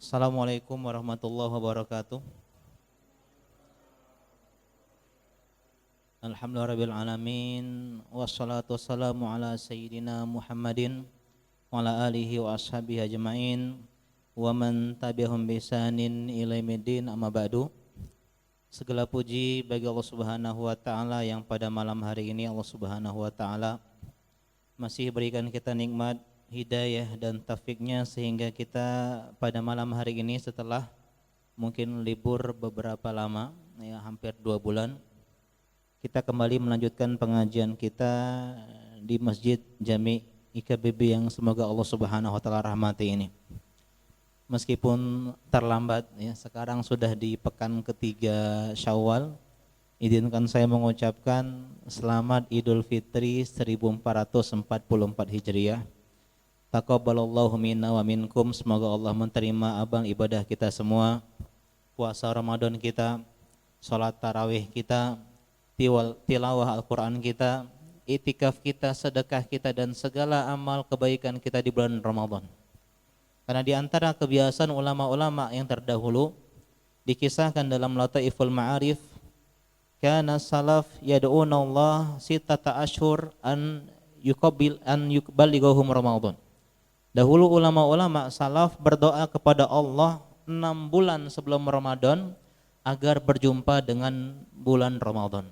Assalamualaikum warahmatullahi wabarakatuh. Alhamdulillahirabbil alamin wassalatu wassalamu ala sayyidina Muhammadin wa ala alihi wa ashabihi ajmain wa man tabi'ahum bi ihsanin ila yaumiddin amma ba'du. Segala puji bagi Allah Subhanahu wa taala yang pada malam hari ini Allah Subhanahu wa taala masih berikan kita nikmat hidayah dan taufiknya sehingga kita pada malam hari ini setelah mungkin libur beberapa lama ya hampir 2 bulan kita kembali melanjutkan pengajian kita di Masjid Jami IKBB yang semoga Allah Subhanahu wa taala rahmati ini. Meskipun terlambat ya, sekarang sudah di pekan ketiga Syawal. Izinkan saya mengucapkan selamat Idul Fitri 1444 Hijriah. Taqabbalallahu minna wa minkum. Semoga Allah menerima amal ibadah kita semua, puasa Ramadan kita, salat tarawih kita, tilawah Al-Qur'an kita, itikaf kita, sedekah kita dan segala amal kebaikan kita di bulan Ramadan. Karena di antara kebiasaan ulama-ulama yang terdahulu dikisahkan dalam Lataiful Ma'arif, kana salaf yad'una Allah sittata ashhur an yuqballighum Ramadan. Dahulu ulama-ulama salaf berdoa kepada Allah 6 bulan sebelum Ramadan agar berjumpa dengan bulan Ramadan.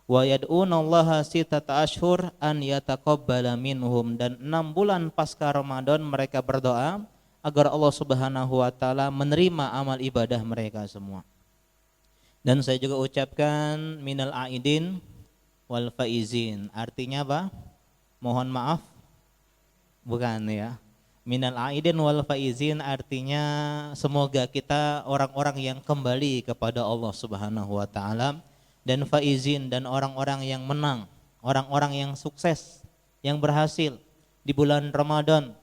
Wa yad'una Allah sittata ashhur an yataqabbala minhum, dan 6 bulan pasca Ramadan mereka berdoa agar Allah Subhanahu wa taala menerima amal ibadah mereka semua. Dan saya juga ucapkan minal aidin wal faizin. Artinya apa? Mohon maaf. Bukan ya. Minal aidin wal faizin artinya semoga kita orang-orang yang kembali kepada Allah Subhanahu wa taala, dan faizin dan orang-orang yang menang, orang-orang yang sukses, yang berhasil di bulan Ramadan.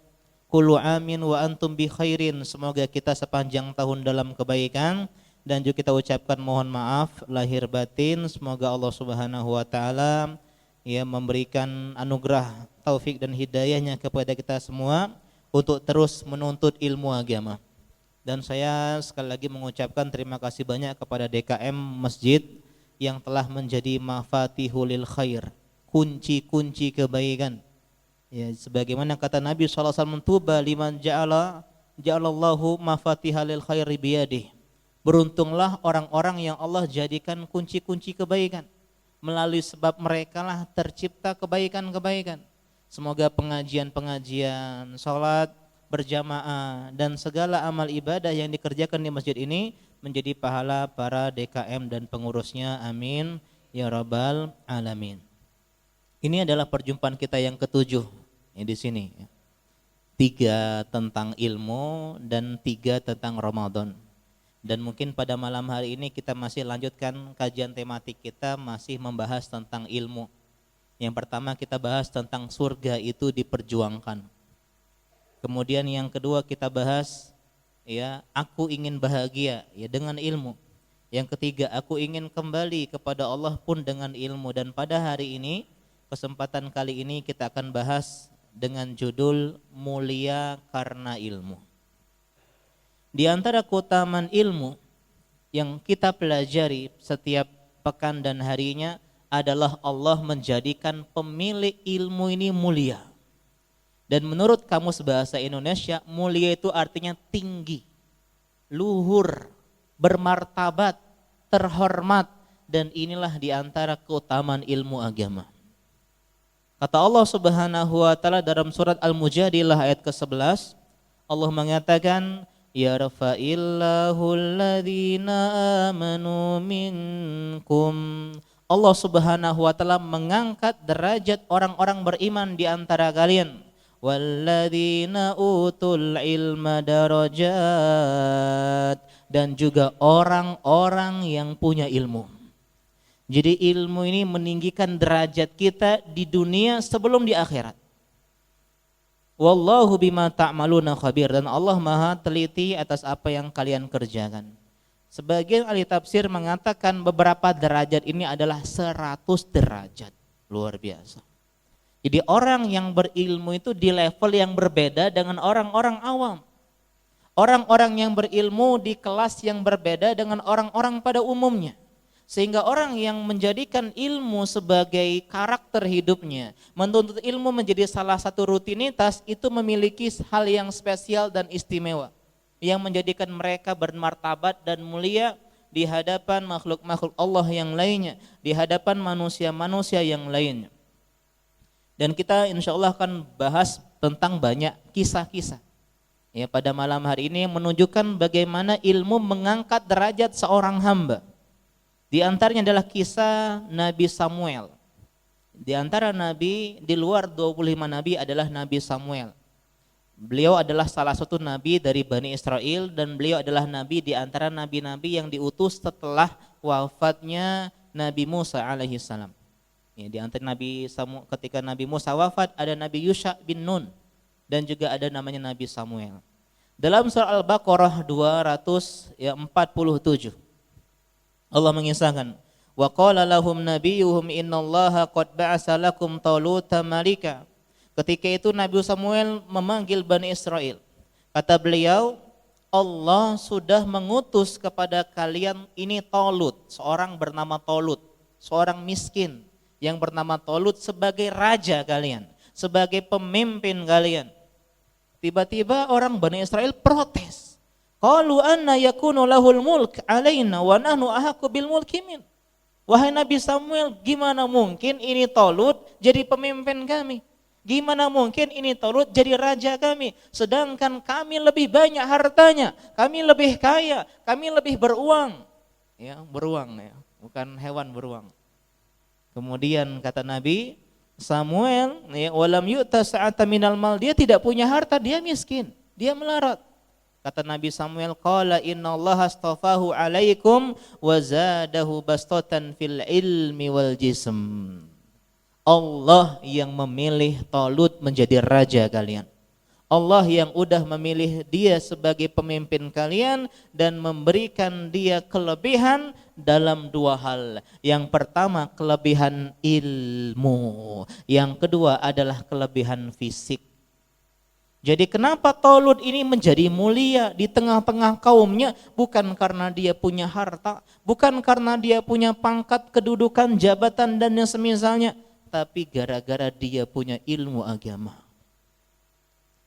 Kullu amin wa antum bi khairin. Semoga kita sepanjang tahun dalam kebaikan. Dan juga kita ucapkan mohon maaf lahir batin, semoga Allah Subhanahu wa taala ya memberikan anugerah taufik dan hidayahnya kepada kita semua untuk terus menuntut ilmu agama. Dan saya sekali lagi mengucapkan terima kasih banyak kepada DKM Masjid yang telah menjadi mafatihul khair, kunci-kunci kebaikan. Ya, sebagaimana kata Nabi sallallahu alaihi wasallam, tuba liman ja'alallahu mafatihal khair biyadihi. Beruntunglah orang-orang yang Allah jadikan kunci-kunci kebaikan. Melalui sebab mereka lah tercipta kebaikan-kebaikan. Semoga pengajian-pengajian, salat berjamaah dan segala amal ibadah yang dikerjakan di masjid ini menjadi pahala para DKM dan pengurusnya. Amin ya rabbal alamin. Ini adalah perjumpaan kita yang ketujuh ya, di sini. 3 tentang ilmu dan 3 tentang Ramadan. Dan mungkin pada malam hari ini kita masih lanjutkan kajian tematik kita, masih membahas tentang ilmu. Yang pertama kita bahas tentang surga itu diperjuangkan. Kemudian yang kedua kita bahas ya, aku ingin bahagia ya dengan ilmu. Yang ketiga, aku ingin kembali kepada Allah pun dengan ilmu. Dan pada hari ini, kesempatan kali ini kita akan bahas dengan judul mulia karena ilmu. Di antara keutamaan ilmu yang kita pelajari setiap pekan dan harinya adalah Allah menjadikan pemilik ilmu ini mulia. Dan menurut Kamus Bahasa Indonesia, mulia itu artinya tinggi, luhur, bermartabat, terhormat, dan inilah di antara keutamaan ilmu agama. Kata Allah Subhanahu wa taala dalam surat Al-Mujadilah ayat ke-11, Allah mengatakan, yarfa'illahu alladhina amanu minkum. Allah Subhanahu wa taala mengangkat derajat orang-orang beriman di antara kalian. Walladzina utul ilma darajat, dan juga orang-orang yang punya ilmu. Jadi ilmu ini meninggikan derajat kita di dunia sebelum di akhirat. Wallahu bima ta'maluna khabir, dan Allah Maha teliti atas apa yang kalian kerjakan. Sebagian ahli tafsir mengatakan beberapa derajat ini adalah 100 derajat. Luar biasa. Jadi orang yang berilmu itu di level yang berbeda dengan orang-orang awam. Orang-orang yang berilmu di kelas yang berbeda dengan orang-orang pada umumnya. Sehingga orang yang menjadikan ilmu sebagai karakter hidupnya, menuntut ilmu menjadi salah satu rutinitas, itu memiliki hal yang spesial dan istimewa yang menjadikan mereka bermartabat dan mulia di hadapan makhluk-makhluk Allah yang lainnya, di hadapan manusia-manusia yang lainnya. Dan kita insya Allah akan bahas tentang banyak kisah-kisah ya pada malam hari ini yang menunjukkan bagaimana ilmu mengangkat derajat seorang hamba. Di antaranya adalah kisah Nabi Samuel. Di antara nabi, di luar 25 nabi adalah Nabi Samuel. Beliau adalah salah satu nabi dari Bani Israel dan beliau adalah nabi di antara nabi-nabi yang diutus setelah wafatnya Nabi Musa alaihi salam. Ya, di antara ketika Nabi Musa wafat ada Nabi Yusha bin Nun dan juga ada namanya Nabi Samuel. Dalam surah Al-Baqarah 247 Allah mengisahkan, wa qala lahum nabiyuhum innallaha qad ba'asa lakum taluta malika. Ketika itu Nabi Samuel memanggil Bani Israel. Kata beliau, Allah sudah mengutus kepada kalian ini Talut, seorang bernama Talut, seorang miskin yang bernama Talut sebagai raja kalian, sebagai pemimpin kalian. Tiba-tiba orang Bani Israel protes. Qalu anna yakunu lahul mulk alaina wa nahnu ahaqqu bil mulki min. Wahai Nabi Samuel, gimana mungkin ini Talut jadi pemimpin kami? Gimana mungkin ini Talut jadi raja kami? Sedangkan kami lebih banyak hartanya, kami lebih kaya, kami lebih beruang. Ya, beruang ya, bukan hewan beruang. Kemudian kata Nabi Samuel, ya, walam yu'ta sa'ata minal mal, dia tidak punya harta, dia miskin, dia melarat. Kata Nabi Samuel, qala innallaha astafahu alaikum wa zadahu bastatan fil ilmi wal jism. Allah yang memilih Talut menjadi raja kalian. Allah yang udah memilih dia sebagai pemimpin kalian dan memberikan dia kelebihan dalam dua hal. Yang pertama kelebihan ilmu, yang kedua adalah kelebihan fisik. Jadi kenapa Talut ini menjadi mulia di tengah-tengah kaumnya? Bukan karena dia punya harta, bukan karena dia punya pangkat, kedudukan, jabatan dan yang semisalnya, tapi gara-gara dia punya ilmu agama.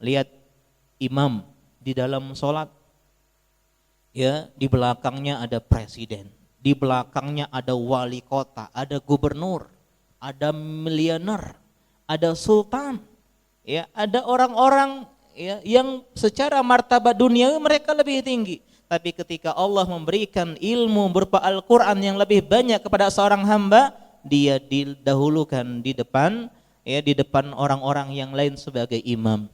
Lihat imam di dalam sholat, ya, di belakangnya ada presiden, di belakangnya ada wali kota, ada gubernur, ada miliuner, ada sultan. Ya, ada orang-orang ya yang secara martabat dunia mereka lebih tinggi, tapi ketika Allah memberikan ilmu berupa Al-Qur'an yang lebih banyak kepada seorang hamba, dia didahulukan di depan ya, di depan orang-orang yang lain sebagai imam.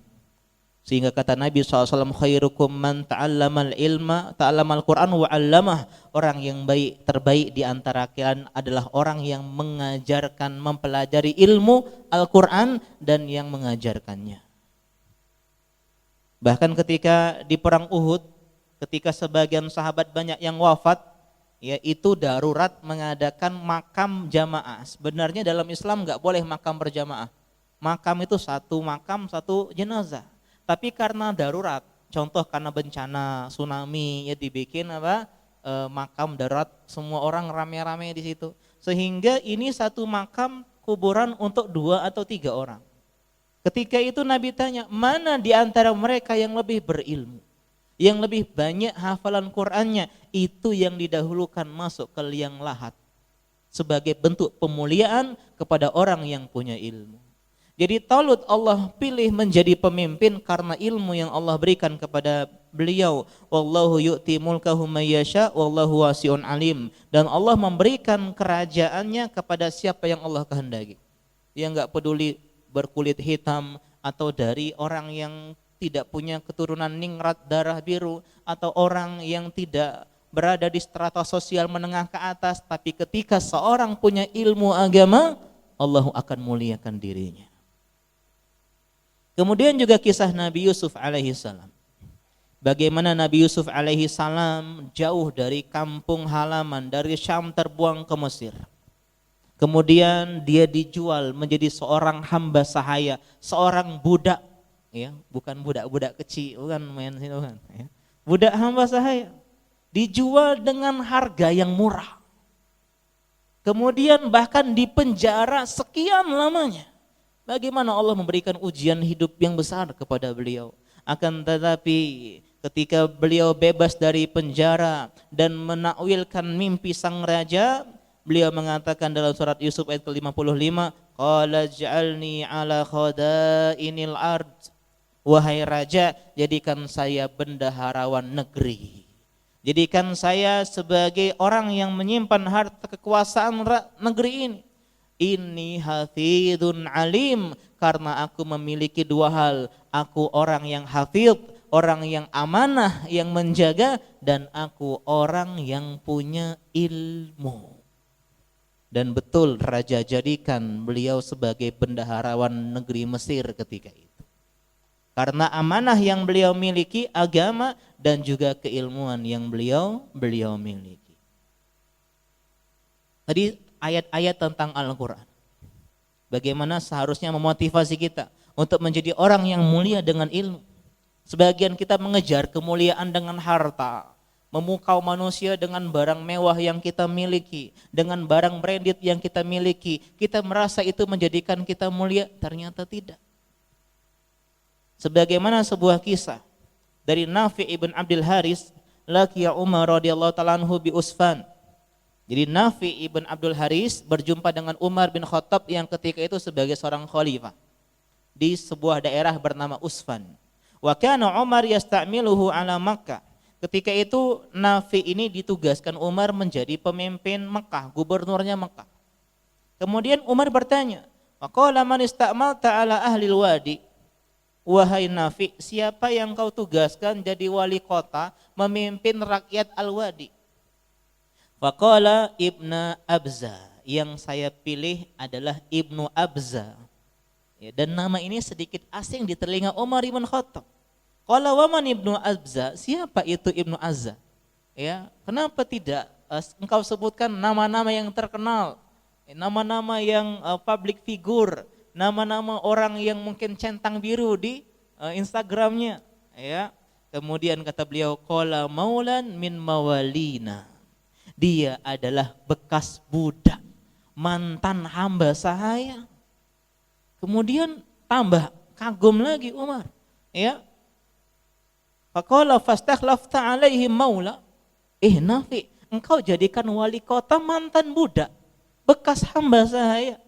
Sehingga kata Nabi SAW, khairukum man ta'allamal ilma ta'allamal Qur'an wa 'allamah. Orang yang baik, terbaik di antara kalian adalah orang yang mengajarkan, mempelajari ilmu Al-Qur'an dan yang mengajarkannya. Bahkan ketika di perang Uhud, ketika sebagian sahabat banyak yang wafat, yaitu darurat mengadakan makam jamaah. Sebenarnya dalam Islam enggak boleh makam berjamaah. Makam itu satu makam, satu jenazah. Tapi karena darurat, contoh karena bencana tsunami ya dibikin makam darurat, semua orang rame-rame di situ. Sehingga ini satu makam kuburan untuk 2 atau 3 orang. Ketika itu Nabi tanya, mana di antara mereka yang lebih berilmu, yang lebih banyak hafalan Qur'annya? Itu yang didahulukan masuk ke liang lahat sebagai bentuk pemuliaan kepada orang yang punya ilmu. Jadi Talut Allah pilih menjadi pemimpin karena ilmu yang Allah berikan kepada beliau. Wallahu yu'ti mulkahu may yasha wallahu wasi'un alim. Dan Allah memberikan kerajaannya kepada siapa yang Allah kehendaki. Dia enggak peduli berkulit hitam atau dari orang yang tidak punya keturunan ningrat darah biru atau orang yang tidak berada di strata sosial menengah ke atas, tapi ketika seorang punya ilmu agama, Allah akan muliakan dirinya. Kemudian juga kisah Nabi Yusuf alaihi salam. Bagaimana Nabi Yusuf alaihi salam jauh dari kampung halaman, dari Syam terbuang ke Mesir. Kemudian dia dijual menjadi seorang hamba sahaya, seorang budak, ya, bukan budak-budak kecil, bukan main sini bukan, ya. budak hamba sahaya. Dijual dengan harga yang murah. Kemudian bahkan dipenjara sekian lamanya. Bagaimana Allah memberikan ujian hidup yang besar kepada beliau. Akan tetapi ketika beliau bebas dari penjara dan menakwilkan mimpi sang raja, beliau mengatakan dalam surat Yusuf ayat ke-55, qala ja'alni ala khadainil ard. Wahai raja, jadikan saya bendaharawan negeri. Jadikan saya sebagai orang yang menyimpan harta kekuasaan negeri ini. Inni hafidun alim, karena aku memiliki dua hal. Aku orang yang hafid, orang yang amanah, yang menjaga, dan aku orang yang punya ilmu. Dan betul raja jadikan beliau sebagai bendaharawan negeri Mesir ketika itu. Karena amanah yang beliau miliki, agama dan juga keilmuan yang beliau miliki. Tadi ayat-ayat tentang Al-Quran. Bagaimana seharusnya memotivasi kita untuk menjadi orang yang mulia dengan ilmu. Sebagian kita mengejar kemuliaan dengan harta, memukau manusia dengan barang mewah yang kita miliki, dengan barang branded yang kita miliki. Kita merasa itu menjadikan kita mulia, ternyata tidak. Sebagaimana sebuah kisah dari Nafi ibn Abdul Haris, laqiya Umar radhiyallahu ta'ala anhu bi Usfan. Jadi Nafi ibn Abdul Haris berjumpa dengan Umar bin Khattab yang ketika itu sebagai seorang khalifah di sebuah daerah bernama Usfan. Wa kana Umar yasta'miluhu ala Makkah. Ketika itu Nafi ini ditugaskan Umar menjadi pemimpin Mekah, gubernurnya Mekah. Kemudian Umar bertanya, wa qala man ista'malta ala ahli al-wadi? Wahai Nafi, siapa yang kau tugaskan jadi wali kota memimpin rakyat Al-Wadi? Faqala Ibnu Abza, yang saya pilih adalah Ibnu Abza. Ya, dan nama ini sedikit asing di telinga Umar bin Khattab. Qala wa man Ibnu Abza? Siapa itu Ibnu Abza? Ya, kenapa tidak engkau sebutkan nama-nama yang terkenal, nama-nama yang public figure, nama-nama orang yang mungkin centang biru di Instagramnya, ya. Kemudian kata beliau, qala maulan min mawalina. Dia adalah bekas budak, mantan hamba sahaya. Kemudian tambah kagum lagi Umar, ya. Faqala fastakhlafta alaihi maula. Nafi, engkau jadikan wali kota mantan budak, bekas hamba sahaya.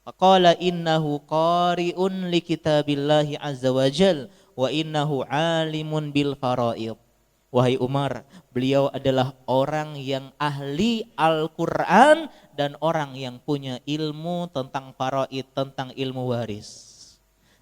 Faqala innahu qari'un li kitabillahi azza wa jal wa innahu alimun bil faraid. Wahai Umar, beliau adalah orang yang ahli Al-Quran dan orang yang punya ilmu tentang faraid, tentang ilmu waris.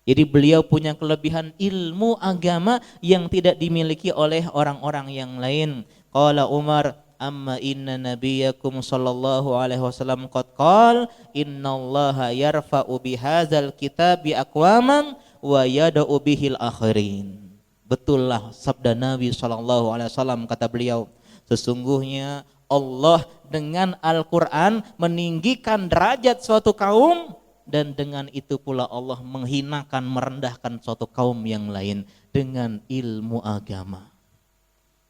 Jadi beliau punya kelebihan ilmu agama yang tidak dimiliki oleh orang-orang yang lain. Qala Umar, amma inna nabiyakum sallallahu alaihi wasallam qad qala innallaha yarfa'u bihadzal kitabi aqwaman wa yada'u bihil akhirin. Betullah sabda Nabi sallallahu alaihi wasallam, kata beliau, sesungguhnya Allah dengan Al-Qur'an meninggikan derajat suatu kaum, dan dengan itu pula Allah menghinakan, merendahkan suatu kaum yang lain dengan ilmu agama.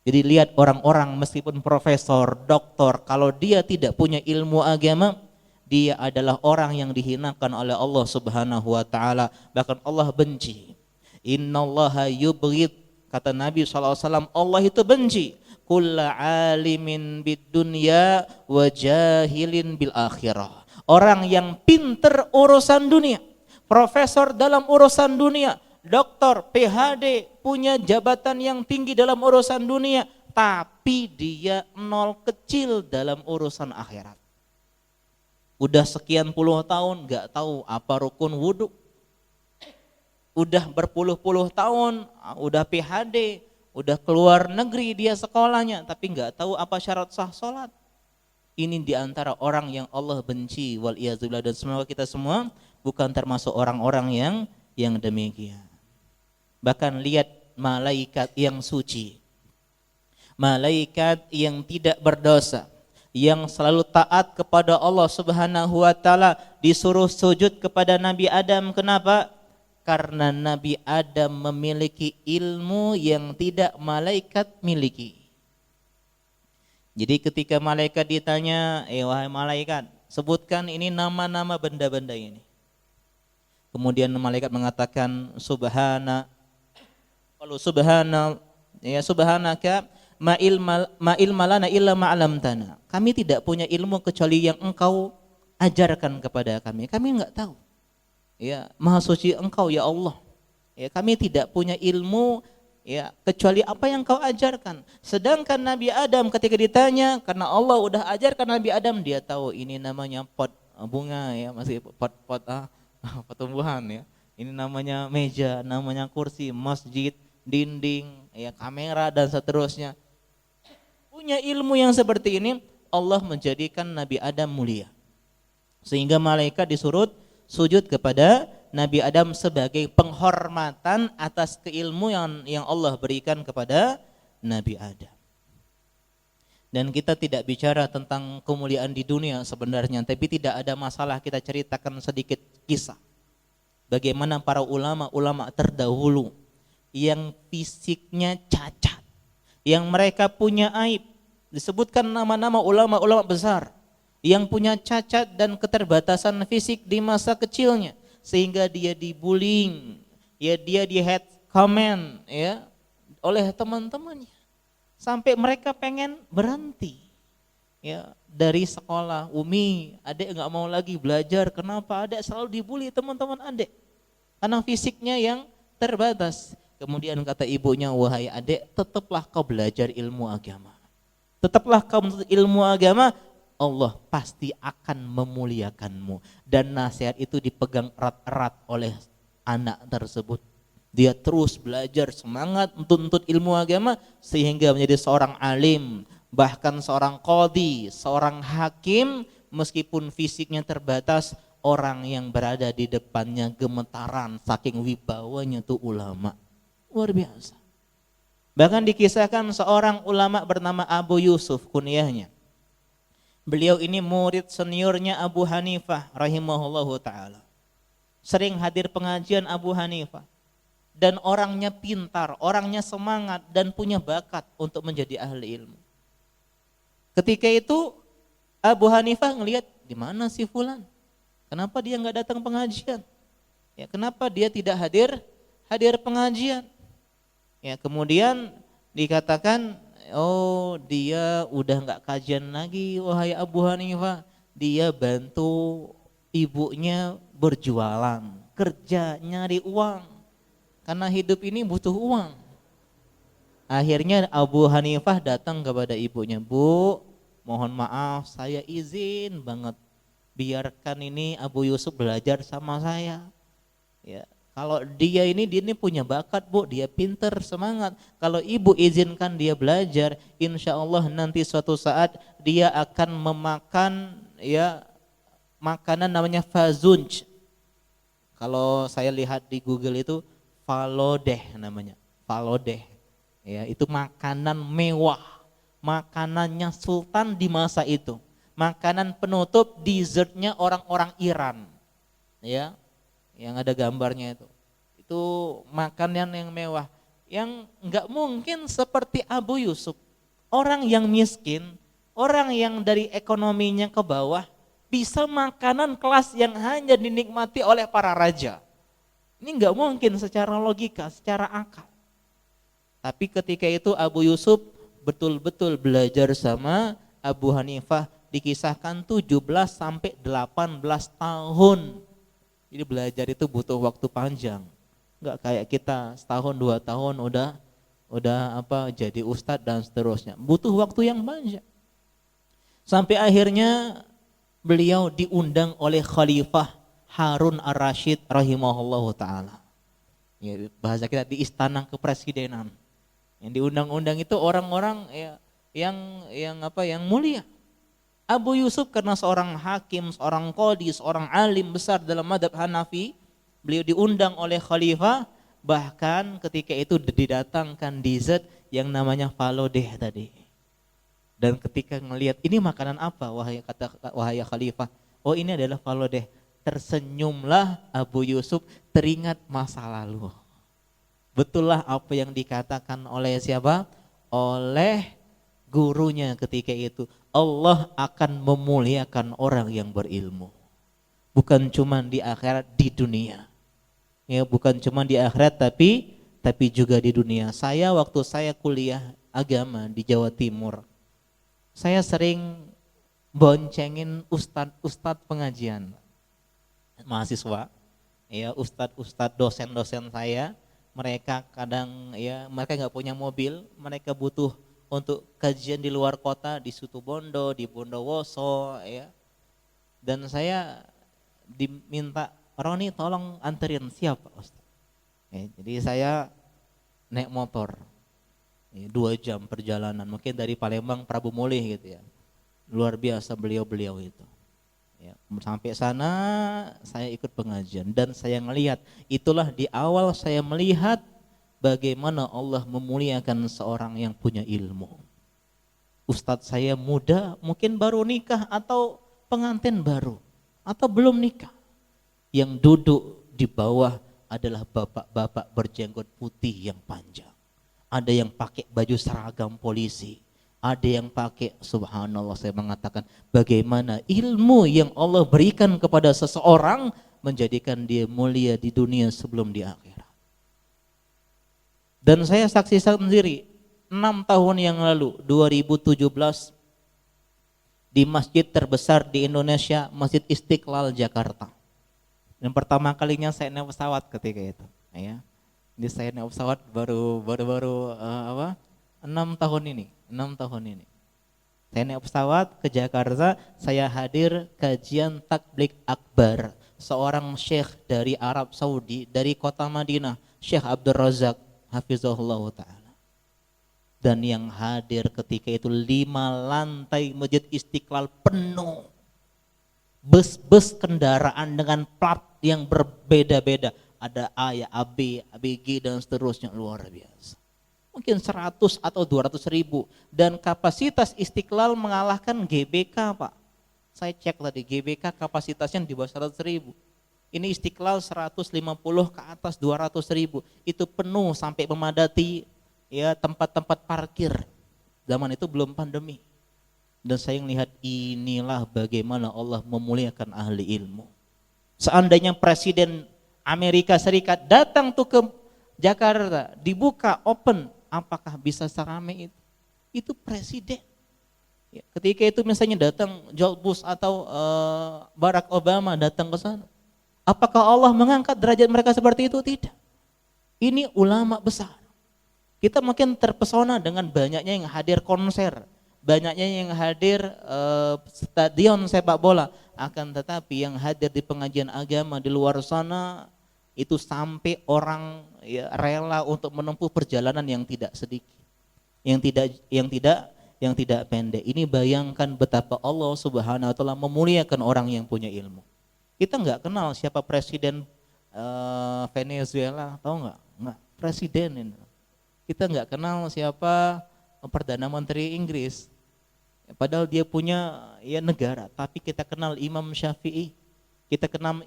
Jadi lihat orang-orang meskipun profesor, doktor, kalau dia tidak punya ilmu agama, dia adalah orang yang dihinakan oleh Allah Subhanahu wa taala, bahkan Allah benci. Innallaha yubghid, kata Nabi SAW, Allah itu benci kulla alimin bid dunya wa jahilin bil akhirah. Orang yang pinter urusan dunia, profesor dalam urusan dunia, doktor, PhD, punya jabatan yang tinggi dalam urusan dunia, tapi dia nol kecil dalam urusan akhirat. Udah sekian puluh tahun gak tahu apa rukun wudhu. Udah berpuluh-puluh tahun, udah PhD, udah keluar negeri dia sekolahnya, tapi gak tahu apa syarat sah sholat. Ini diantara orang yang Allah benci, wal'iyazubillah, dan semoga kita semua bukan termasuk orang-orang yang demikian. Bahkan lihat malaikat yang suci, malaikat yang tidak berdosa, yang selalu taat kepada Allah Subhanahu wa taala, disuruh sujud kepada Nabi Adam. Kenapa? Karena Nabi Adam memiliki ilmu yang tidak malaikat miliki. Jadi ketika malaikat ditanya, wahai malaikat, sebutkan ini nama-nama benda-benda ini. Kemudian malaikat mengatakan subhana, kalau subhana, ya subhanaka ma ilma lana illa ma 'allamtana. Kami tidak punya ilmu kecuali yang Engkau ajarkan kepada kami. Kami enggak tahu. Ya, Maha Suci Engkau ya Allah. Ya, kami tidak punya ilmu ya kecuali apa yang Kau ajarkan. Sedangkan Nabi Adam ketika ditanya, karena Allah udah ajarkan Nabi Adam, dia tahu ini namanya pot bunga ya, masih pot pertumbuhan ya. Ini namanya meja, namanya kursi, masjid, dinding, ya kamera dan seterusnya. Punya ilmu yang seperti ini, Allah menjadikan Nabi Adam mulia. Sehingga malaikat disuruh sujud kepada Nabi Adam sebagai penghormatan atas keilmuan yang Allah berikan kepada Nabi Adam. Dan kita tidak bicara tentang kemuliaan di dunia sebenarnya, tapi tidak ada masalah kita ceritakan sedikit kisah. Bagaimana para ulama-ulama terdahulu yang fisiknya cacat, yang mereka punya aib. Disebutkan nama-nama ulama-ulama besar yang punya cacat dan keterbatasan fisik di masa kecilnya, sehingga dia dibullying, ya dia di hate comment ya oleh teman-temannya, sampai mereka pengen berhenti ya dari sekolah. Umi, adek nggak mau lagi belajar. Kenapa? Adek selalu dibully teman-teman adek karena fisiknya yang terbatas. Kemudian kata ibunya, wahai adek, tetaplah kau belajar ilmu agama, tetaplah kau menuntut ilmu agama, Allah pasti akan memuliakanmu. Dan nasihat itu dipegang erat-erat oleh anak tersebut. Dia terus belajar, semangat untuk ilmu agama sehingga menjadi seorang alim, bahkan seorang qadhi, seorang hakim. Meskipun fisiknya terbatas, orang yang berada di depannya gemetaran saking wibawanya tuh ulama. Luar biasa. Bahkan dikisahkan seorang ulama bernama Abu Yusuf kunyahnya. Beliau ini murid seniornya Abu Hanifah rahimahullahu ta'ala. Sering hadir pengajian Abu Hanifah. Dan orangnya pintar, orangnya semangat dan punya bakat untuk menjadi ahli ilmu. Ketika itu Abu Hanifah ngelihat, di mana si fulan? Kenapa dia enggak datang pengajian? Ya, kenapa dia tidak hadir pengajian? Ya, kemudian dikatakan, oh dia udah nggak kajian lagi, wahai Abu Hanifah. Dia bantu ibunya berjualan, kerja nyari uang, karena hidup ini butuh uang. Akhirnya Abu Hanifah datang kepada ibunya, Bu, mohon maaf saya izin banget, biarkan ini Abu Yusuf belajar sama saya. Ya, kalau dia ini punya bakat, Bu, dia pinter, semangat. Kalau ibu izinkan dia belajar, insya Allah nanti suatu saat dia akan memakan ya makanan namanya fazunj. Kalau saya lihat di Google itu falodeh namanya, falodeh. Ya, itu makanan mewah, makanannya sultan di masa itu. Makanan penutup dessertnya orang-orang Iran. Ya. Yang ada gambarnya itu makanan yang mewah, yang enggak mungkin seperti Abu Yusuf, orang yang miskin, orang yang dari ekonominya ke bawah, bisa makanan kelas yang hanya dinikmati oleh para raja. Ini enggak mungkin secara logika, secara akal. Tapi ketika itu Abu Yusuf betul-betul belajar sama Abu Hanifah, dikisahkan 17 sampai 18 tahun. Jadi belajar itu butuh waktu panjang, nggak kayak kita setahun 2 tahun udah jadi ustadz dan seterusnya. Butuh waktu yang panjang. Sampai akhirnya beliau diundang oleh Khalifah Harun ar-Rasyid rahimahullahu taala. Ya, bahasa kita di istana kepresidenan. Yang diundang-undang itu orang-orang ya, yang mulia. Abu Yusuf karena seorang hakim, seorang qadhi, seorang alim besar dalam mazhab Hanafi, beliau diundang oleh khalifah, bahkan ketika itu didatangkan dessert yang namanya falodeh tadi. Dan ketika ngelihat ini makanan apa, wahai khalifah, oh ini adalah falodeh. tersenyumlah Abu Yusuf teringat masa lalu. Betullah apa yang dikatakan oleh siapa? Oleh gurunya ketika itu. Allah akan memuliakan orang yang berilmu. Bukan cuma di akhirat, di dunia. Ya, bukan cuma di akhirat tapi juga di dunia. Waktu saya kuliah agama di Jawa Timur, saya sering boncengin ustadz pengajian mahasiswa, ya ustadz dosen saya. Mereka kadang ya mereka nggak punya mobil, mereka butuh untuk kajian di luar kota, di Situbondo, di Bondowoso, ya. Dan saya diminta, Roni tolong anterin, siapa Ustaz? Ya, jadi saya naik motor, ya, 2 jam perjalanan, mungkin dari Palembang Prabu Mulih gitu ya. Luar biasa beliau itu. Ya, sampai sana saya ikut pengajian dan saya melihat, itulah di awal saya melihat bagaimana Allah memuliakan seorang yang punya ilmu. Ustadz saya muda, mungkin baru nikah atau pengantin baru atau belum nikah. Yang duduk di bawah adalah bapak-bapak berjenggot putih yang panjang. Ada yang pakai baju seragam polisi. Ada yang pakai, subhanallah, saya mengatakan bagaimana ilmu yang Allah berikan kepada seseorang menjadikan dia mulia di dunia sebelum di akhirat. Dan saya saksi sendiri 6 tahun yang lalu, 2017, di masjid terbesar di Indonesia, Masjid Istiqlal Jakarta. Dan pertama kalinya saya naik pesawat ketika itu, ya. Ini saya naik pesawat baru 6 tahun ini. Saya naik pesawat ke Jakarta, saya hadir kajian takblik akbar seorang syekh dari Arab Saudi, dari kota Madinah, Syekh Abdul Razak hafizahullah ta'ala. Dan yang hadir ketika itu 5 lantai Masjid Istiqlal penuh. Bus-bus kendaraan dengan plat yang berbeda-beda. Ada A, ya, AB, ABG dan seterusnya, luar biasa. Mungkin 100 atau 200 ribu. Dan kapasitas Istiqlal mengalahkan GBK, Pak. Saya cek tadi, GBK kapasitasnya di bawah 100 ribu. Ini Istiqlal 150 ke atas 200 ribu. Itu penuh sampai memadati ya tempat-tempat parkir. Zaman itu belum pandemi. Dan saya melihat inilah bagaimana Allah memuliakan ahli ilmu. Seandainya Presiden Amerika Serikat datang tuh ke Jakarta, dibuka open, apakah bisa seramai itu? Itu presiden. Ya, ketika itu misalnya datang George Bush atau Barack Obama datang ke sana, apakah Allah mengangkat derajat mereka seperti itu? Tidak. Ini ulama besar. Kita makin terpesona dengan banyaknya yang hadir konser, banyaknya yang hadir stadion sepak bola. Akan tetapi yang hadir di pengajian agama di luar sana itu sampai orang ya, rela untuk menempuh perjalanan yang tidak sedikit, yang tidak pendek. Ini bayangkan betapa Allah Subhanahu wa taala memuliakan orang yang punya ilmu. Kita nggak kenal siapa presiden Venezuela, tahu nggak? Nggak, presiden ini. Kita nggak kenal siapa perdana menteri Inggris. Padahal dia punya ya negara, tapi kita kenal Imam Syafi'i. Kita kenal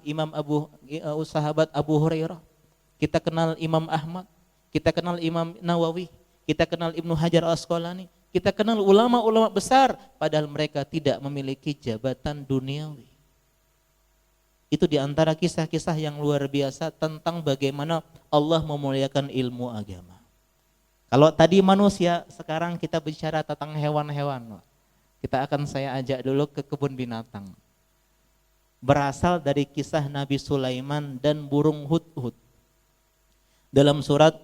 sahabat Abu Hurairah, kita kenal Imam Ahmad, kita kenal Imam Nawawi, kita kenal Ibnu Hajar Al-Asqalani, kita kenal ulama-ulama besar, padahal mereka tidak memiliki jabatan duniawi. Itu diantara kisah-kisah yang luar biasa tentang bagaimana Allah memuliakan ilmu agama. Kalau tadi manusia, sekarang kita bicara tentang hewan-hewan. Saya ajak dulu ke kebun binatang. Berasal dari kisah Nabi Sulaiman dan burung hudhud. Dalam surat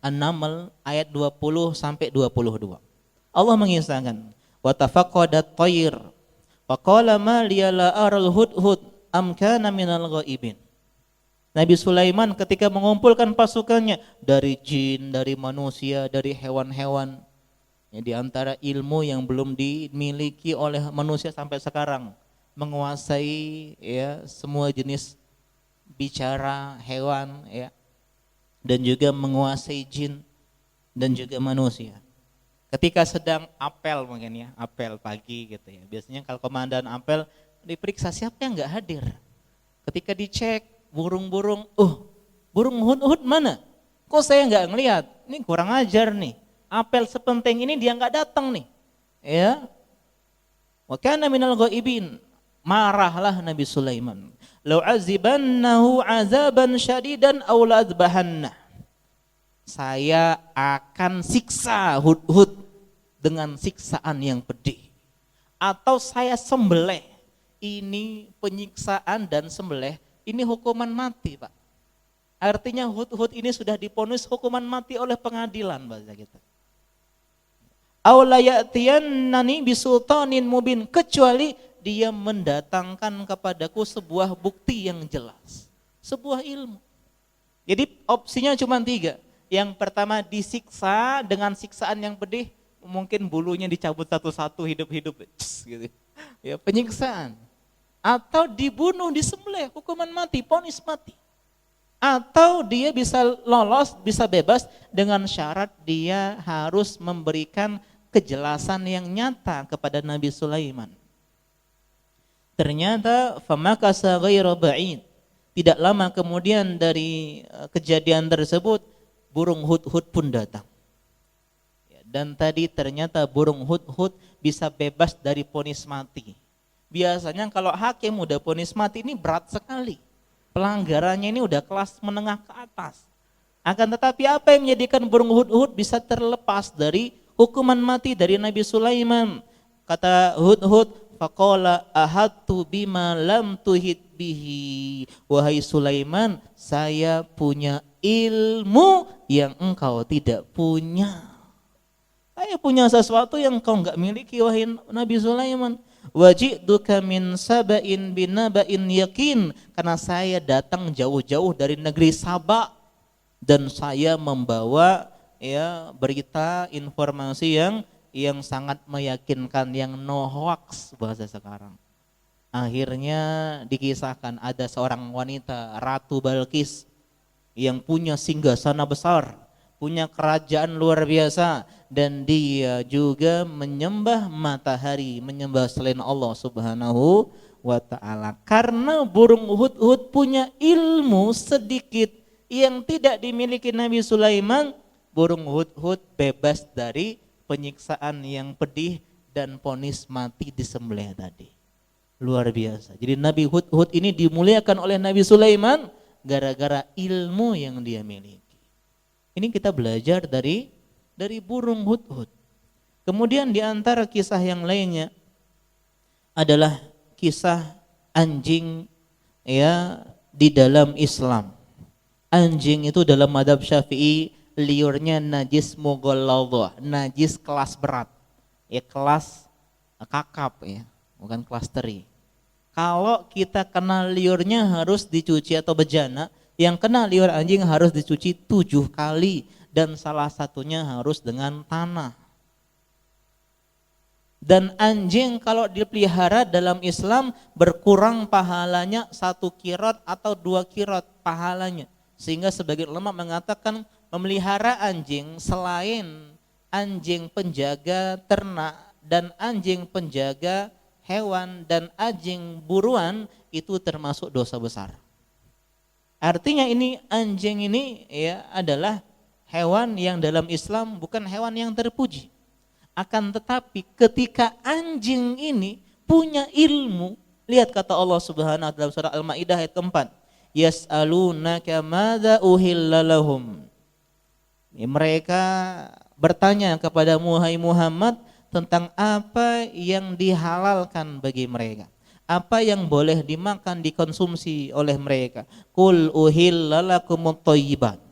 An-Naml ayat 20 sampai 22. Allah mengisahkan, wa tafaqqadat tayr wa qala ma liya la aral hudhud am kana minal ghaibin. Nabi Sulaiman ketika mengumpulkan pasukannya dari jin, dari manusia, dari hewan-hewan, ya, di antara ilmu yang belum dimiliki oleh manusia sampai sekarang, menguasai ya semua jenis bicara hewan ya, dan juga menguasai jin dan juga manusia. Ketika sedang apel mungkin ya, apel pagi gitu ya. Biasanya kalau komandan apel diperiksa siapa yang enggak hadir. Ketika dicek burung-burung, burung hudhud mana? Kok saya nggak ngelihat? Ini kurang ajar nih. Apel sepenting ini dia nggak datang nih. Ya. Wa kana minal ghaibin. Marahlah Nabi Sulaiman. Lau azibannahu azaban syadidan aw la adbahanna. Saya akan siksa hudhud dengan siksaan yang pedih. Atau saya sembelih. Ini penyiksaan dan sembelih, ini hukuman mati, Pak. Artinya hudhud ini sudah divonis hukuman mati oleh pengadilan, bahasa kita. Aw la ya'tiyannani bisultanin mubin, kecuali dia mendatangkan kepadaku sebuah bukti yang jelas, sebuah ilmu. Jadi opsinya cuma 3. Yang pertama disiksa dengan siksaan yang pedih, mungkin bulunya dicabut satu-satu hidup-hidup, gitu. Ya, penyiksaan. Atau dibunuh, disembelih, hukuman mati, vonis mati. Atau dia bisa lolos, bisa bebas dengan syarat dia harus memberikan kejelasan yang nyata kepada Nabi Sulaiman. Ternyata famakasa ghairu ba'id. Tidak lama kemudian dari kejadian tersebut, burung hudhud pun datang. Dan tadi ternyata burung hudhud bisa bebas dari vonis mati. Biasanya kalau hakim udah vonis mati ini berat sekali. Pelanggarannya ini udah kelas menengah ke atas. Akan tetapi apa yang menjadikan burung hudhud bisa terlepas dari hukuman mati dari Nabi Sulaiman? Kata hudhud, faqala ahadtu bima lam tuhid bihi. Wahai Sulaiman, saya punya ilmu yang engkau tidak punya. Saya punya sesuatu yang engkau enggak miliki, wahai Nabi Sulaiman. Waji'duka min saba'in binaba'in yakin, karena saya datang jauh-jauh dari negeri Saba dan saya membawa berita informasi yang sangat meyakinkan, yang no hoax bahasa sekarang. Akhirnya dikisahkan ada seorang wanita, Ratu Balkis, yang punya singgasana besar, punya kerajaan luar biasa, dan dia juga menyembah matahari, menyembah selain Allah Subhanahu wa ta'ala. Karena burung hudhud punya ilmu sedikit yang tidak dimiliki Nabi Sulaiman, burung hudhud bebas dari penyiksaan yang pedih dan vonis mati disembelih tadi. Luar biasa. Jadi Nabi Hudhud ini dimuliakan oleh Nabi Sulaiman gara-gara ilmu yang dia miliki. Ini kita belajar dari burung hudhud. Kemudian di antara kisah yang lainnya adalah kisah anjing di dalam Islam. Anjing itu dalam madhab Syafi'i liurnya najis mughalladhah, najis kelas berat. Kelas kakap bukan kelas teri. Kalau kita kena liurnya harus dicuci atau bejana, yang kena liur anjing harus dicuci 7 kali dan salah satunya harus dengan tanah. Dan anjing kalau dipelihara dalam Islam berkurang pahalanya 1 kirot atau 2 kirot pahalanya. Sehingga sebagian ulama mengatakan memelihara anjing selain anjing penjaga ternak dan anjing penjaga hewan dan anjing buruan itu termasuk dosa besar. Artinya ini anjing ini adalah hewan yang dalam Islam bukan hewan yang terpuji. Akan tetapi ketika anjing ini punya ilmu, lihat kata Allah Subhanahu wa taala dalam surah Al-Maidah ayat keempat, yas'alunaka madza uhilla lahum. Mereka bertanya kepada Muhammad tentang apa yang dihalalkan bagi mereka. Apa yang boleh dimakan, dikonsumsi oleh mereka. Qul uhilla lakumut thayyibat.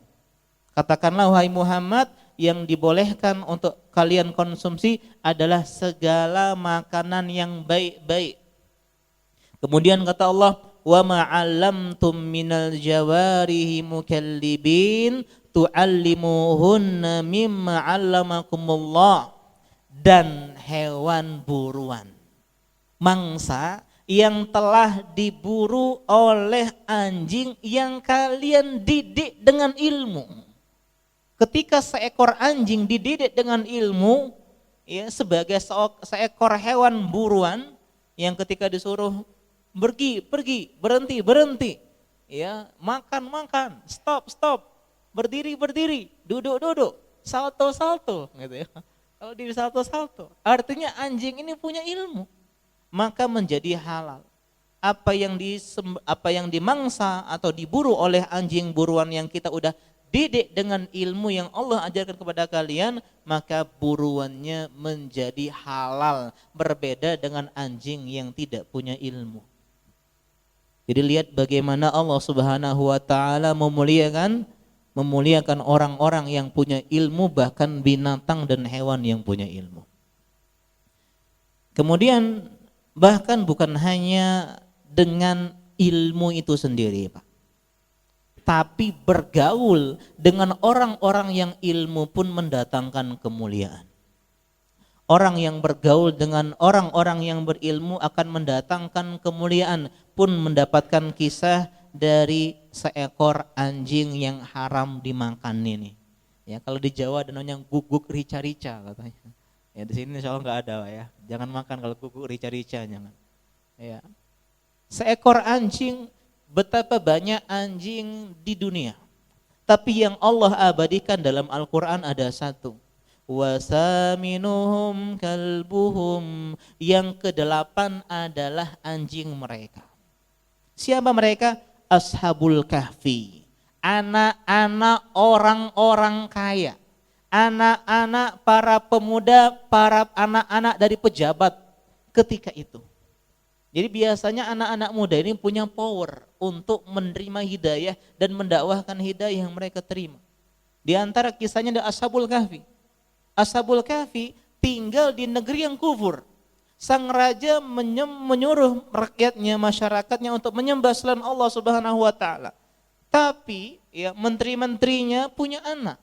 Katakanlah wahai Muhammad, yang dibolehkan untuk kalian konsumsi adalah segala makanan yang baik-baik. Kemudian kata Allah, wa ma'allamtum minal jawarihi mukallibin tu'allimuhunna mimma 'allamakumullah. Dan hewan buruan, mangsa yang telah diburu oleh anjing yang kalian didik dengan ilmu. Ketika seekor anjing dididik dengan ilmu, sebagai seekor hewan buruan yang ketika disuruh pergi, berhenti. Ya, makan, stop, berdiri, duduk, salto gitu ya. Kalau diri salto, artinya anjing ini punya ilmu, maka menjadi halal. Apa yang dimangsa atau diburu oleh anjing buruan yang kita udah didik dengan ilmu yang Allah ajarkan kepada kalian, maka buruannya menjadi halal, berbeda dengan anjing yang tidak punya ilmu. Jadi lihat bagaimana Allah Subhanahu wa taala memuliakan orang-orang yang punya ilmu, bahkan binatang dan hewan yang punya ilmu. Kemudian bahkan bukan hanya dengan ilmu itu sendiri, Pak, tapi bergaul dengan orang-orang yang ilmu pun mendatangkan kemuliaan. Orang yang bergaul dengan orang-orang yang berilmu akan mendatangkan kemuliaan, pun mendapatkan kisah dari seekor anjing yang haram dimakan ini. Ya, kalau di Jawa ada namanya guguk rica-rica katanya. Ya, di sini insya Allah nggak ada, Pak, ya. Jangan makan kalau guguk rica-rica, jangan. Ya. Seekor anjing, betapa banyak anjing di dunia, tapi yang Allah abadikan dalam Al-Quran ada satu. Wasaminuhum kalbuhum, yang ke-8 adalah anjing mereka. Siapa mereka? Ashabul Kahfi, anak-anak orang-orang kaya, anak-anak para pemuda, para anak-anak dari pejabat ketika itu. Jadi biasanya anak-anak muda ini punya power untuk menerima hidayah dan mendakwahkan hidayah yang mereka terima. Di antara kisahnya ada Ashabul Kahfi. Ashabul Kahfi tinggal di negeri yang kufur. Sang raja menyuruh rakyatnya, masyarakatnya untuk menyembah selain Allah Subhanahu wa taala. Tapi ya, menteri-menterinya punya anak.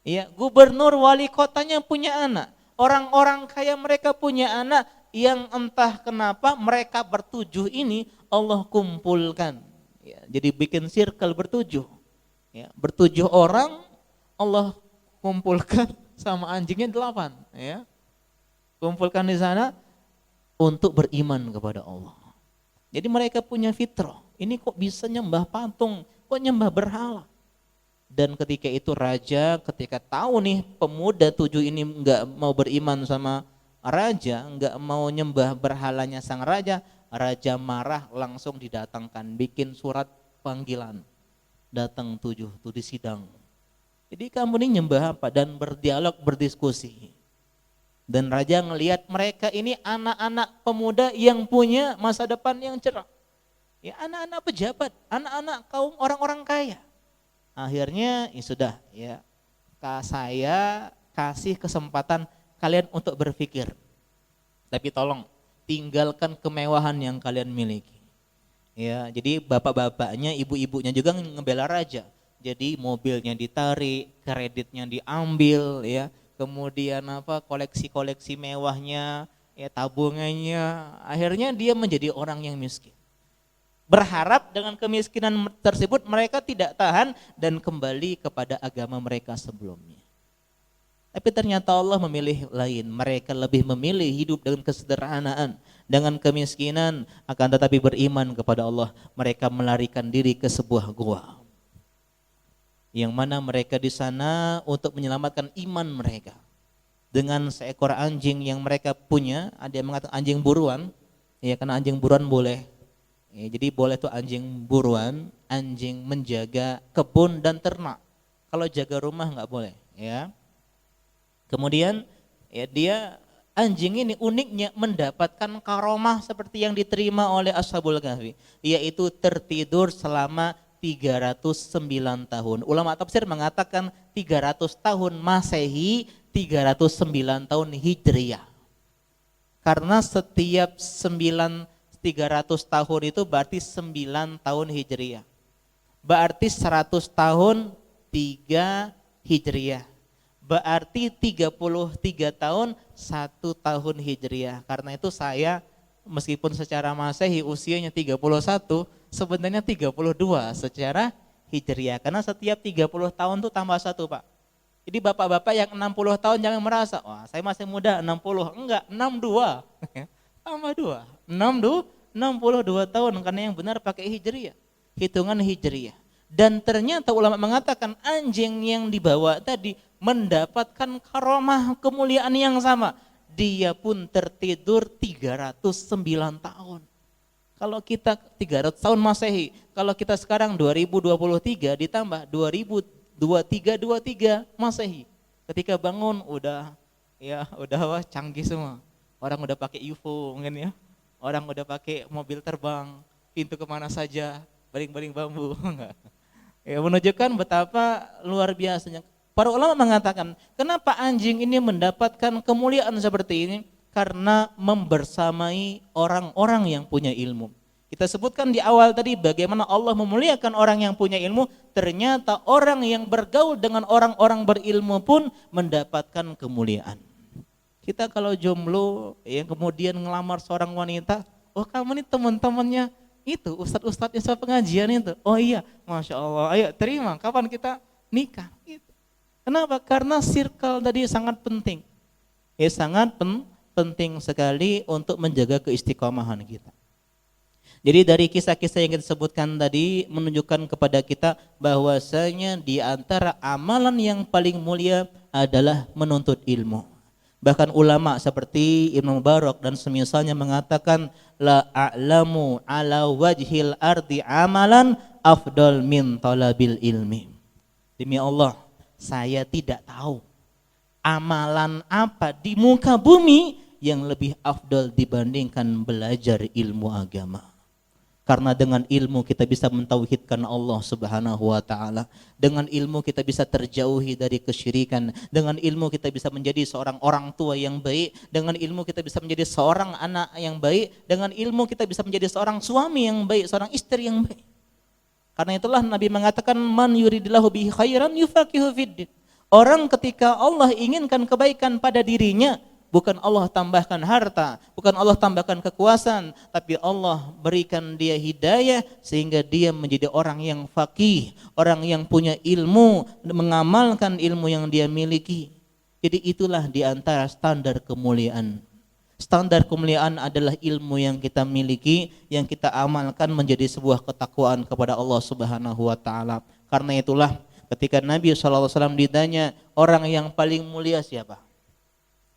Ya, gubernur wali kotanya punya anak. Orang-orang kaya mereka punya anak, yang entah kenapa mereka bertujuh ini Allah kumpulkan. Ya, jadi bikin circle bertujuh. Ya, bertujuh orang Allah kumpulkan sama anjingnya 8. Ya, kumpulkan di sana untuk beriman kepada Allah. Jadi mereka punya fitrah. Ini kok bisa nyembah patung, kok nyembah berhala. Dan ketika itu raja ketika tahu nih pemuda 7 ini enggak mau beriman sama raja, enggak mau nyembah berhalanya sang raja, raja marah, langsung didatangkan, bikin surat panggilan. Datang 7 tuh di sidang. Jadi kamu ini nyembah apa? Dan berdialog, berdiskusi. Dan raja ngelihat mereka ini anak-anak pemuda yang punya masa depan yang cerah. Ya, anak-anak pejabat, anak-anak kaum orang-orang kaya. Akhirnya ya sudah, ya, saya kasih kesempatan kalian untuk berpikir. Tapi tolong tinggalkan kemewahan yang kalian miliki. Ya, jadi bapak-bapaknya, ibu-ibunya juga ngebela raja. Jadi mobilnya ditarik, kreditnya diambil, ya. Kemudian koleksi-koleksi mewahnya, ya, tabungannya, akhirnya dia menjadi orang yang miskin. Berharap dengan kemiskinan tersebut mereka tidak tahan dan kembali kepada agama mereka sebelumnya. Tapi ternyata Allah memilih lain, mereka lebih memilih hidup dengan kesederhanaan, dengan kemiskinan, akan tetapi beriman kepada Allah. Mereka melarikan diri ke sebuah gua, yang mana mereka di sana untuk menyelamatkan iman mereka dengan seekor anjing yang mereka punya. Ada yang mengatakan anjing buruan, ya, karena anjing buruan boleh. Ya, jadi boleh tuh anjing buruan, anjing menjaga kebun dan ternak. Kalau jaga rumah nggak boleh, ya. Kemudian ya, dia anjing ini uniknya mendapatkan karomah seperti yang diterima oleh Ashabul Kahfi, yaitu tertidur selama 309 tahun. Ulama tafsir mengatakan 300 tahun Masehi, 309 tahun Hijriyah. Karena setiap 300 tahun itu berarti 9 tahun Hijriyah. Berarti 100 tahun 3 Hijriyah. Berarti 33 tahun 1 tahun Hijriyah. Karena itu saya meskipun secara Masehi usianya 31, sebenarnya 32 secara Hijriah. Karena setiap 30 tahun tuh tambah 1, Pak. Jadi bapak-bapak yang 60 tahun jangan merasa, wah saya masih muda 60. Enggak, 62. Tambah 2. 62 tahun, karena yang benar pakai hijriyah, hitungan hijriyah. Dan ternyata ulama mengatakan anjing yang dibawa tadi mendapatkan karomah kemuliaan yang sama. Dia pun tertidur 309 tahun. Kalau kita 300 tahun Masehi, kalau kita sekarang 2023 ditambah 2023 Masehi. Ketika bangun udah wah, canggih semua. Orang udah pakai UFO mungkin ya. Orang udah pakai mobil terbang, pintu kemana saja, baling-baling bambu. Ya, menunjukkan betapa luar biasanya. Para ulama mengatakan, kenapa anjing ini mendapatkan kemuliaan seperti ini? Karena membersamai orang-orang yang punya ilmu. Kita sebutkan di awal tadi bagaimana Allah memuliakan orang yang punya ilmu. Ternyata orang yang bergaul dengan orang-orang berilmu pun mendapatkan kemuliaan. Kita kalau jomblo yang kemudian ngelamar seorang wanita, oh kamu nih teman-temannya itu ustadz-ustadz yang pengajian itu. Oh iya, Masya Allah, ayo terima, kapan kita nikah? Gitu. Kenapa? Karena circle tadi sangat penting. Ya sangat penting sekali untuk menjaga keistiqomahan kita. Jadi dari kisah-kisah yang kita sebutkan tadi menunjukkan kepada kita bahwasanya di antara amalan yang paling mulia adalah menuntut ilmu. Bahkan ulama seperti Ibnu Mubarak dan semisalnya mengatakan la a'lamu ala wajhil ardi amalan afdal min talabil ilmi. Demi Allah, saya tidak tahu amalan apa di muka bumi yang lebih afdal dibandingkan belajar ilmu agama. Karena dengan ilmu kita bisa mentauhidkan Allah Subhanahu wa taala. Dengan ilmu kita bisa terjauhi dari kesyirikan. Dengan ilmu kita bisa menjadi seorang orang tua yang baik. Dengan ilmu kita bisa menjadi seorang anak yang baik. Dengan ilmu kita bisa menjadi seorang suami yang baik, seorang istri yang baik. Karena itulah Nabi mengatakan man yuridillahu bihi khairan yufaqihu fiddin. Orang ketika Allah inginkan kebaikan pada dirinya, bukan Allah tambahkan harta, bukan Allah tambahkan kekuasaan, tapi Allah berikan dia hidayah sehingga dia menjadi orang yang faqih, orang yang punya ilmu, mengamalkan ilmu yang dia miliki. Jadi itulah di antara standar kemuliaan. Standar kemuliaan adalah ilmu yang kita miliki, yang kita amalkan menjadi sebuah ketakwaan kepada Allah Subhanahu wa taala. Karena itulah ketika Nabi SAW ditanya, orang yang paling mulia siapa?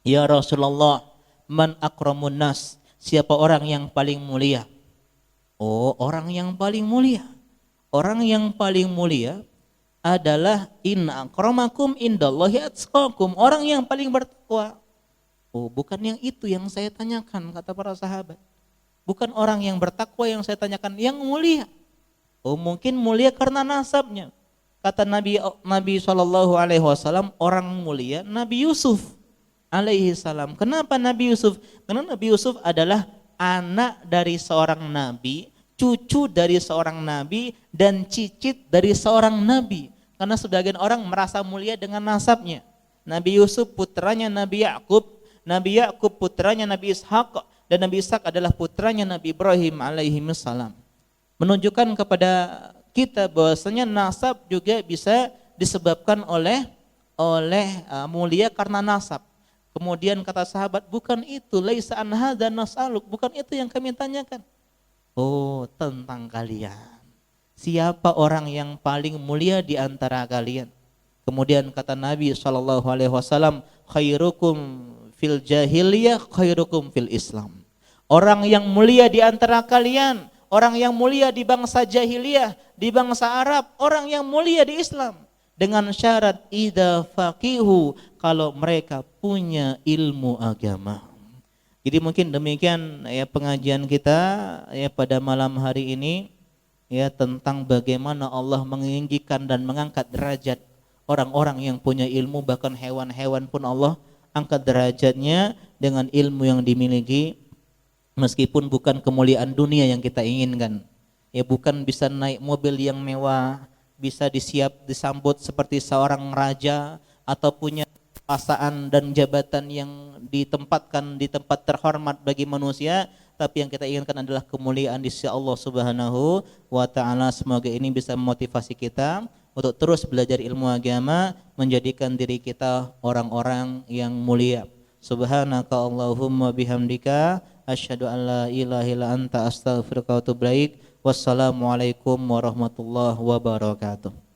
Ya Rasulullah, man akramun nas? Siapa orang yang paling mulia? Oh, orang yang paling mulia. Orang yang paling mulia adalah inna akramakum indallahi atqakum. Orang yang paling bertakwa. Oh, bukan yang itu yang saya tanyakan, kata para sahabat. Bukan orang yang bertakwa yang saya tanyakan, yang mulia. Oh, mungkin mulia karena nasabnya. Kata Nabi SAW, orang mulia Nabi Yusuf alaihi salam. Kenapa Nabi Yusuf? Karena Nabi Yusuf adalah anak dari seorang nabi, cucu dari seorang nabi, dan cicit dari seorang nabi. Karena sebagian orang merasa mulia dengan nasabnya. Nabi Yusuf putranya Nabi Yakub, Nabi Yakub putranya Nabi Ishak, dan Nabi Ishak adalah putranya Nabi Ibrahim alaihi salam. Menunjukkan kepada kita bahwasanya nasab juga bisa disebabkan oleh mulia karena nasab. Kemudian kata sahabat, bukan itu, laisa an hadza nas'aluk, bukan itu yang kami tanyakan. Oh, tentang kalian. Siapa orang yang paling mulia di antara kalian? Kemudian kata Nabi SAW, khairukum fil jahiliyah, khairukum fil Islam. Orang yang mulia di antara kalian, orang yang mulia di bangsa jahiliyah, di bangsa Arab, orang yang mulia di Islam. Dengan syarat idza faqihu, kalau mereka punya ilmu agama. Jadi mungkin demikian ya pengajian kita ya pada malam hari ini ya tentang bagaimana Allah meninggikan dan mengangkat derajat orang-orang yang punya ilmu, bahkan hewan-hewan pun Allah angkat derajatnya dengan ilmu yang dimiliki, meskipun bukan kemuliaan dunia yang kita inginkan. Ya bukan bisa naik mobil yang mewah, bisa disambut seperti seorang raja, atau punya kekuasaan dan jabatan yang ditempatkan di tempat terhormat bagi manusia, tapi yang kita inginkan adalah kemuliaan di sisi Allah Subhanahu wa taala. Semoga ini bisa memotivasi kita untuk terus belajar ilmu agama, menjadikan diri kita orang-orang yang mulia. Subhanaka Allahumma bihamdika asyhadu an la ilaha illa anta astaghfiruka wa atubu ilaik. Wassalamualaikum warahmatullahi wabarakatuh.